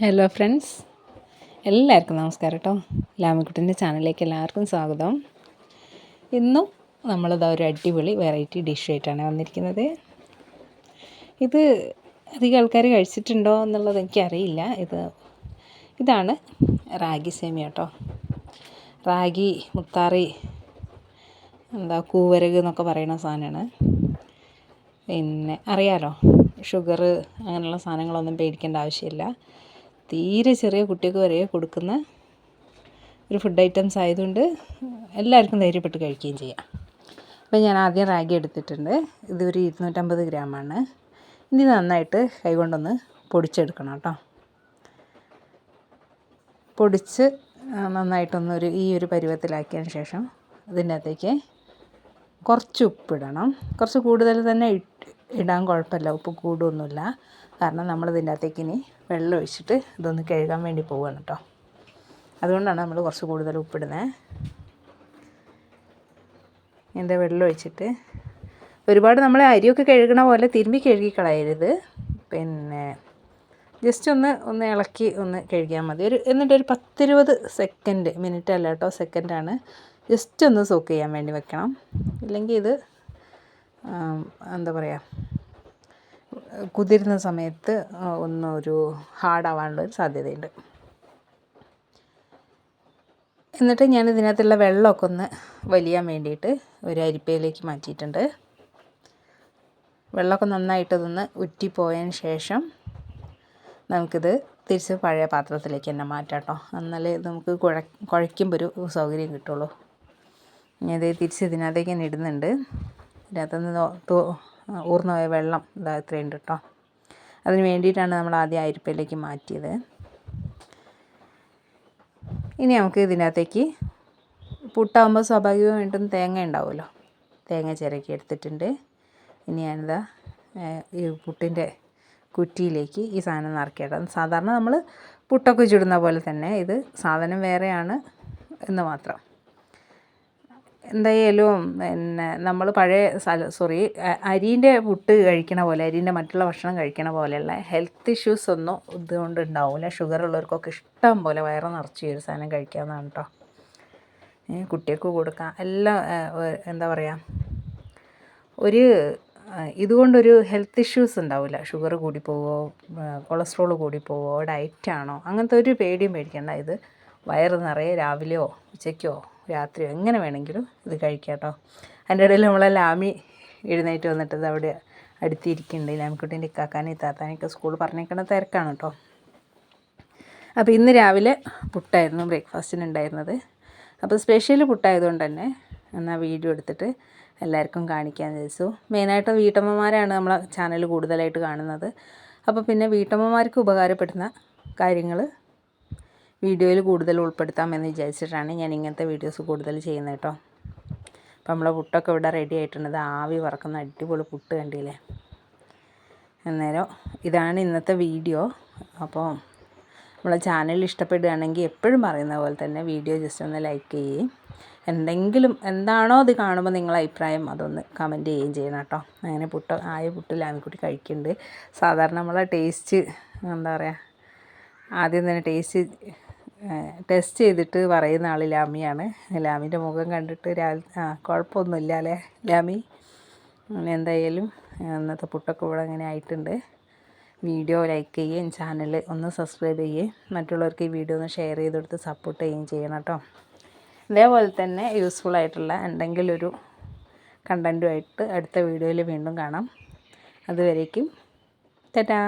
Hello friends, എല്ലാവർക്കും നമസ്കാരം കേട്ടോ. ലാമിക്കുട്ടിൻ്റെ ചാനലിലേക്ക് എല്ലാവർക്കും സ്വാഗതം. ഇന്നും നമ്മളിതാ ഒരു അടിപൊളി വെറൈറ്റി ഡിഷായിട്ടാണ് വന്നിരിക്കുന്നത്. ഇത് അധികം ആൾക്കാർ കഴിച്ചിട്ടുണ്ടോ എന്നുള്ളത് എനിക്കറിയില്ല. ഇതാണ് റാഗി സേമിയ കേട്ടോ. റാഗി മുത്താറി കൂവരക് എന്നൊക്കെ പറയുന്ന സാധനമാണ്. പിന്നെ അറിയാലോ, ഷുഗർ അങ്ങനെയുള്ള സാധനങ്ങളൊന്നും പേടിക്കേണ്ട ആവശ്യമില്ല. തീരെ ചെറിയ കുട്ടികൾക്ക് വരെ കൊടുക്കുന്ന ഒരു ഫുഡ് ഐറ്റംസ് ആയതുകൊണ്ട് എല്ലാവർക്കും ധൈര്യപ്പെട്ട് കഴിക്കുകയും ചെയ്യാം. അപ്പോൾ ഞാൻ ആദ്യം റാഗി എടുത്തിട്ടുണ്ട്. ഇതൊരു 250 ഗ്രാമാണ്. ഇനി നന്നായിട്ട് കൈകൊണ്ടൊന്ന് പൊടിച്ചെടുക്കണം കേട്ടോ. പൊടിച്ച് നന്നായിട്ടൊന്ന് ഈ ഒരു പരുവത്തിലാക്കിയതിന് ശേഷം ഇതിൻ്റെ അകത്തേക്ക് കുറച്ച് ഉപ്പിടണം. കുറച്ച് കൂടുതൽ തന്നെ ഇടാൻ കുഴപ്പമില്ല, ഉപ്പ് കൂടുമൊന്നുമില്ല. കാരണം നമ്മളിതിൻ്റെ അകത്തേക്ക് ഇനി വെള്ളം ഒഴിച്ചിട്ട് ഇതൊന്ന് കഴുകാൻ വേണ്ടി പോവുകയാണ് കേട്ടോ. അതുകൊണ്ടാണ് നമ്മൾ കുറച്ച് കൂടുതൽ ഉപ്പിടുന്നത്. ഇതിൻ്റെ വെള്ളം ഒഴിച്ചിട്ട് ഒരുപാട് നമ്മൾ അരിയൊക്കെ കഴുകണ പോലെ തിരുമ്പി കഴുകി കളയരുത്. പിന്നെ ജസ്റ്റ് ഒന്ന് ഇളക്കി ഒന്ന് കഴുകിയാൽ മതി. എന്നിട്ടൊരു 10-20 സെക്കൻഡ്, മിനിറ്റ് അല്ല കേട്ടോ, സെക്കൻഡാണ്, ജസ്റ്റ് ഒന്ന് സോക്ക് ചെയ്യാൻ വേണ്ടി വെക്കണം. ഇല്ലെങ്കിൽ ഇത് എന്താ പറയുക, കുതിരുന്ന സമയത്ത് ഒന്നൊരു ഹാർഡാവാനുള്ളൊരു സാധ്യതയുണ്ട്. എന്നിട്ട് ഞാൻ ഇതിനകത്തുള്ള വെള്ളമൊക്കെ ഒന്ന് വലിയാൻ വേണ്ടിയിട്ട് ഒരു അരിപ്പയിലേക്ക് മാറ്റിയിട്ടുണ്ട്. വെള്ളമൊക്കെ നന്നായിട്ടതൊന്ന് ഉറ്റിപ്പോയതിന് ശേഷം നമുക്കിത് തിരിച്ച് പഴയ പാത്രത്തിലേക്ക് തന്നെ മാറ്റാം കേട്ടോ. എന്നാലേ നമുക്ക് കുഴയ്ക്കുമ്പോൾ ഒരു സൗകര്യം കിട്ടുള്ളൂ. ഞാൻ ഇത് തിരിച്ച് ഇതിനകത്തേക്ക് തന്നെ ഇടുന്നുണ്ട്. ഇതിനകത്തുനിന്ന് ഊർന്നു പോയ വെള്ളം ഇത്രയുണ്ട് കേട്ടോ. അതിന് വേണ്ടിയിട്ടാണ് നമ്മൾ ആദ്യം അരിപ്പയിലേക്ക് മാറ്റിയത്. ഇനി നമുക്ക് ഇതിനകത്തേക്ക് പുട്ടാകുമ്പോൾ സ്വാഭാവികമായിട്ടും തേങ്ങ ഉണ്ടാവുമല്ലോ, തേങ്ങ ചിരക്കി എടുത്തിട്ടുണ്ട്. ഇനി ഞാനിതാ ഈ പുട്ടിൻ്റെ കുറ്റിയിലേക്ക് ഈ സാധനം നിറക്കിയിടാം. സാധാരണ നമ്മൾ പുട്ടൊക്കെ ചുടുന്ന പോലെ തന്നെ ഇത് സാധനം വേറെയാണ് എന്ന് മാത്രം. എന്തായാലും പിന്നെ നമ്മൾ അരീൻ്റെ പുട്ട് കഴിക്കണ പോലെ, അരീൻ്റെ മറ്റുള്ള ഭക്ഷണം കഴിക്കണ പോലെയുള്ള ഹെൽത്ത് ഇഷ്യൂസ് ഒന്നും ഇതുകൊണ്ട് ഉണ്ടാവില്ല. ഷുഗർ ഉള്ളവർക്കൊക്കെ ഇഷ്ടം പോലെ വയറ് നിറച്ച് ഒരു സാധനം കഴിക്കാവുന്നതാണ് കേട്ടോ. കുട്ടികൾക്ക് കൊടുക്കാം. എല്ലാം എന്താ പറയുക, ഇതുകൊണ്ടൊരു ഹെൽത്ത് ഇഷ്യൂസ് ഉണ്ടാവില്ല. ഷുഗർ കൂടിപ്പോവോ, കൊളസ്ട്രോൾ കൂടിപ്പോവോ, ഡയറ്റാണോ, അങ്ങനത്തെ ഒരു പേടിയും പേടിക്കേണ്ട. ഇത് വയറ് നിറയെ രാവിലെയോ ഉച്ചയ്ക്കോ രാത്രിയോ എങ്ങനെ വേണമെങ്കിലും ഇത് കഴിക്കാം കേട്ടോ. അതിൻ്റെ ഇടയിൽ നമ്മളെ ലാമി എഴുന്നേറ്റ് വന്നിട്ട് ഇത് അവിടെ അടുത്തിരിക്കുന്നുണ്ട്. ലാമിക്കുട്ടീൻ്റെ ഇക്കാക്കാനും ഇത്താത്താനൊക്കെ സ്കൂൾ പറഞ്ഞേക്കണ തിരക്കാണ് കേട്ടോ. അപ്പോൾ ഇന്ന് രാവിലെ പുട്ടായിരുന്നു ബ്രേക്ക്ഫാസ്റ്റിന് ഉണ്ടായിരുന്നത്. അപ്പോൾ സ്പെഷ്യൽ പുട്ടായതുകൊണ്ട് തന്നെ എന്നാൽ വീഡിയോ എടുത്തിട്ട് എല്ലാവർക്കും കാണിക്കാൻ വിചാരിച്ചു. മെയിനായിട്ട് വീട്ടമ്മമാരാണ് നമ്മളെ ചാനൽ കൂടുതലായിട്ട് കാണുന്നത്. അപ്പോൾ പിന്നെ വീട്ടമ്മമാർക്ക് ഉപകാരപ്പെടുന്ന കാര്യങ്ങൾ വീഡിയോയിൽ കൂടുതൽ ഉൾപ്പെടുത്താമെന്ന് വിചാരിച്ചിട്ടാണ് ഞാൻ ഇങ്ങനത്തെ വീഡിയോസ് കൂടുതൽ ചെയ്യുന്നത് കേട്ടോ. അപ്പോൾ നമ്മളെ പുട്ടൊക്കെ ഇവിടെ റെഡി ആയിട്ടുണ്ട്. ആവി പറക്കുന്ന അടിപൊളി പുട്ട് കണ്ടില്ലേ. അന്നേരം ഇതാണ് ഇന്നത്തെ വീഡിയോ. അപ്പോൾ നമ്മളെ ചാനൽ ഇഷ്ടപ്പെടുകയാണെങ്കിൽ എപ്പോഴും പറയുന്ന പോലെ തന്നെ വീഡിയോ ജസ്റ്റ് ഒന്ന് ലൈക്ക് ചെയ്യുകയും എന്താണോ അത് കാണുമ്പോൾ നിങ്ങളെ അഭിപ്രായം അതൊന്ന് കമൻറ്റ് ചെയ്യുകയും ചെയ്യണം കേട്ടോ. അങ്ങനെ പുട്ട് ലാമിക്കുട്ടി കഴിക്കുന്നുണ്ട്. സാധാരണ നമ്മളെ ടേസ്റ്റ് എന്താ പറയുക, ആദ്യം തന്നെ ടെസ്റ്റ് ചെയ്തിട്ട് പറയുന്ന ആൾ ലാമിയാണ്. ലാമിൻ്റെ മുഖം കണ്ടിട്ട് കുഴപ്പമൊന്നുമില്ല അല്ലേ ലാമി. എന്തായാലും ഇന്നത്തെ പുട്ടൊക്കെ ഇവിടെ അങ്ങനെ ആയിട്ടുണ്ട്. വീഡിയോ ലൈക്ക് ചെയ്യുകയും ചാനൽ ഒന്ന് സബ്സ്ക്രൈബ് ചെയ്യുകയും മറ്റുള്ളവർക്ക് ഈ വീഡിയോ ഒന്ന് ഷെയർ ചെയ്ത് കൊടുത്ത് സപ്പോർട്ട് ചെയ്യുകയും ചെയ്യണം കേട്ടോ. ഇതേപോലെ തന്നെ യൂസ്ഫുൾ ആയിട്ടുള്ള എന്തെങ്കിലും ഒരു കണ്ടൻറ്റുമായിട്ട് അടുത്ത വീഡിയോയിൽ വീണ്ടും കാണാം. അതുവരേക്കും ടാറ്റാ.